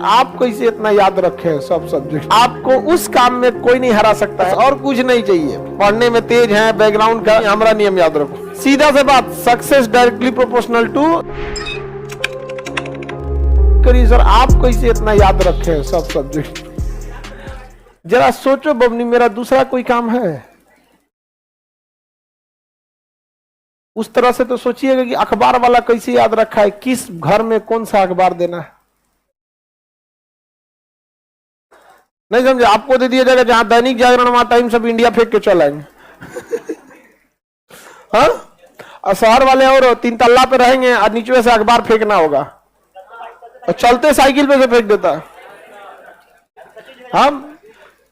आपको इसे इतना याद रखे सब सब्जेक्ट, आपको उस काम में कोई नहीं हरा सकता है और कुछ नहीं चाहिए। पढ़ने में तेज है, बैकग्राउंड का हमारा नियम याद रखो। सीधा से बात, सक्सेस डायरेक्टली प्रोपोर्शनल टू करिए सर। आपको इसे इतना याद रखे सब सब्जेक्ट। जरा सोचो बबनी, मेरा दूसरा कोई काम है? उस तरह से तो सोचिएगा कि अखबार वाला कैसे याद रखा है, किस घर में कौन सा अखबार देना है। नहीं समझे? आपको दे दिया जाएगा जहां दैनिक जागरण वहां टाइम सब इंडिया फेंक के चल आएंगे। हाँ, और शहर वाले और 3 तल्ला पे रहेंगे और नीचे से अखबार फेंकना होगा और चलते साइकिल पे से फेंक देता है। हम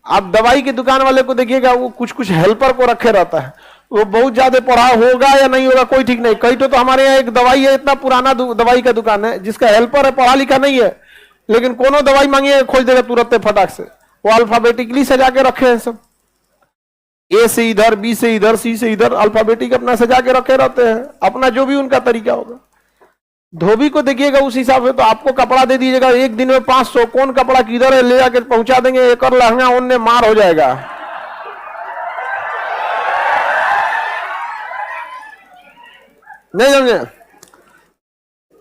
आप दवाई की दुकान वाले को देखिएगा, वो कुछ कुछ हेल्पर को रखे रहता है। वो बहुत ज्यादा पढ़ा होगा या नहीं होगा कोई ठीक नहीं। कई तो हमारे यहाँ एक दवाई है, इतना पुराना दवाई का दुकान है जिसका हेल्पर है, पढ़ा लिखा नहीं है, लेकिन कोनो दवाई मांगिए खोज देगा तुरंत फटाक से। वो अल्फाबेटिकली सजा के रखे हैं सब, ए से इधर, बी से इधर, सी से इधर, अल्फाबेटिक अपना सजा के रखे रहते हैं, अपना जो भी उनका तरीका होगा। धोबी को देखिएगा उस हिसाब से, तो आपको कपड़ा दे दीजिएगा एक दिन में 500, कौन कपड़ा किधर है ले जाके पहुंचा देंगे, एक और लहंगा उनने मार हो जाएगा। नहीं समझे?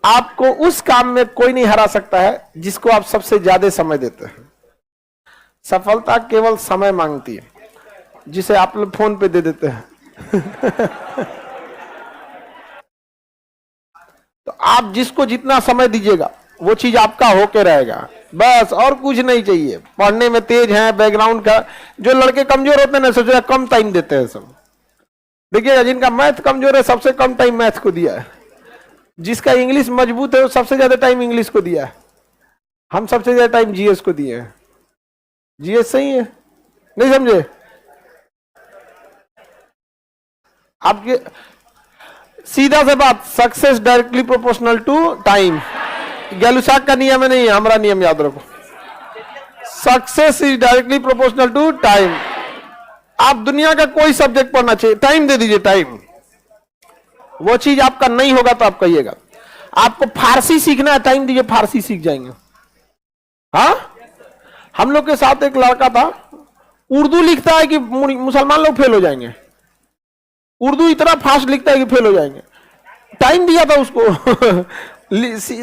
आपको उस काम में कोई नहीं हरा सकता है जिसको आप सबसे ज्यादा समय देते हैं। सफलता केवल समय मांगती है, जिसे आप लोग फोन पे दे देते हैं। तो आप जिसको जितना समय दीजिएगा वो चीज आपका होके रहेगा, बस और कुछ नहीं चाहिए। पढ़ने में तेज है, बैकग्राउंड का, जो लड़के कमजोर होते हैं ना, सोच कम टाइम देते हैं सब। देखिएगा जिनका मैथ कमजोर है सबसे कम टाइम मैथ को दिया है, जिसका इंग्लिश मजबूत है वो सबसे ज्यादा टाइम इंग्लिश को दिया है। हम सबसे ज्यादा टाइम जीएस को दिए हैं। जीएस सही है, नहीं समझे? आपके सीधा से बात, success directly proportional to time. Gay Lussac का नियम है, नहीं है, हमारा नियम याद रखो। Success is directly proportional to time. आप दुनिया का कोई सब्जेक्ट पढ़ना चाहिए, टाइम दे दीजिए, टाइम। वो चीज आपका नहीं होगा तो आप कहिएगा। आपको फारसी सीखना है, टाइम दीजिए, फारसी सीख जाएंगे। हाँ, हम लोग के साथ एक लड़का था, उर्दू लिखता है कि मुसलमान लोग फेल हो जाएंगे। उर्दू इतना फास्ट लिखता है कि फेल हो जाएंगे। टाइम दिया था उसको,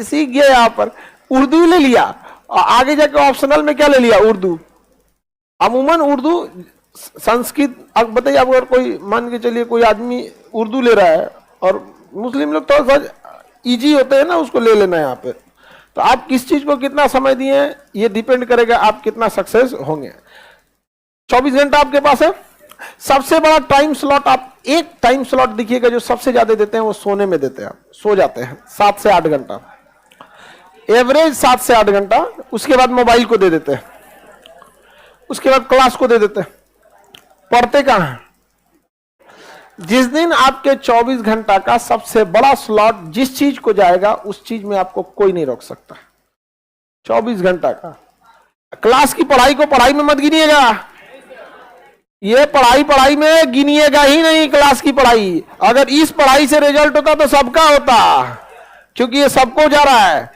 सीख गया। यहाँ पर उर्दू ले लिया और आगे जाकर ऑप्शनल में क्या ले लिया, उर्दू। अमूमन उर्दू, संस्कृत, अब बताइए आप अगर कोई मान के चलिए कोई आदमी उर्दू ले रहा है और मुस्लिम लोग थोड़ा सा इजी होते हैं ना, उसको ले लेना है यहाँ पे। तो आप किस चीज को कितना समय दिए ये डिपेंड करेगा आप कितना सक्सेस होंगे। 24 घंटा आपके पास है। सबसे बड़ा टाइम स्लॉट, आप एक टाइम स्लॉट देखिएगा जो सबसे ज्यादा देते हैं वो सोने में देते हैं। आप सो जाते हैं 7 से 8 घंटा, एवरेज 7 से 8 घंटा। उसके बाद मोबाइल को दे देते हैं, उसके बाद क्लास को दे देते हैं। पढ़ते कहां हैं? जिस दिन आपके 24 घंटा का सबसे बड़ा स्लॉट जिस चीज को जाएगा उस चीज में आपको कोई नहीं रोक सकता। 24 घंटा का क्लास की पढ़ाई को पढ़ाई में मत गिनिएगा, ये पढ़ाई में गिनिएगा ही नहीं। क्लास की पढ़ाई, अगर इस पढ़ाई से रिजल्ट होता तो सबका होता, क्योंकि ये सबको जा रहा है।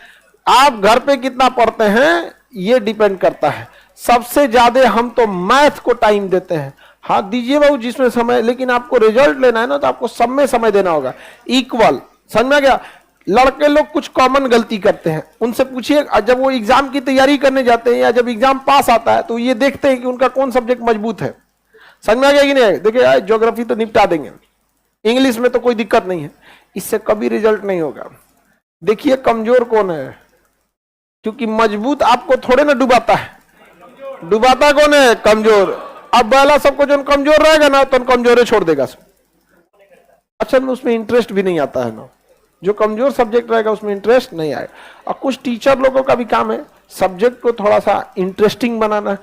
आप घर पे कितना पढ़ते हैं ये डिपेंड करता है। सबसे ज्यादा हम तो मैथ को टाइम देते हैं। हाँ दीजिए बाबू जिसमें समय, लेकिन आपको रिजल्ट लेना है ना तो आपको सब में समय देना होगा, इक्वल। समझ में आ गया? लड़के लोग कुछ कॉमन गलती करते हैं, उनसे पूछिए, जब वो एग्जाम की तैयारी करने जाते हैं या जब एग्जाम पास आता है तो ये देखते हैं कि उनका कौन सब्जेक्ट मजबूत है। समझ में आ गया कि नहीं? देखिए ज्योग्राफी तो निपटा देंगे, इंग्लिश में तो कोई दिक्कत नहीं है, इससे कभी रिजल्ट नहीं होगा। देखिए कमजोर कौन है, क्योंकि मजबूत आपको थोड़े ना डुबाता है। डुबाता कौन है? कमजोर। अब पहला सबको जो कमजोर रहेगा ना तो कमजोर छोड़ देगा सब। अच्छा में उसमें इंटरेस्ट भी नहीं आता है ना, जो कमजोर सब्जेक्ट रहेगा उसमें इंटरेस्ट नहीं आएगा। और कुछ टीचर लोगों का भी काम है सब्जेक्ट को थोड़ा सा इंटरेस्टिंग बनाना।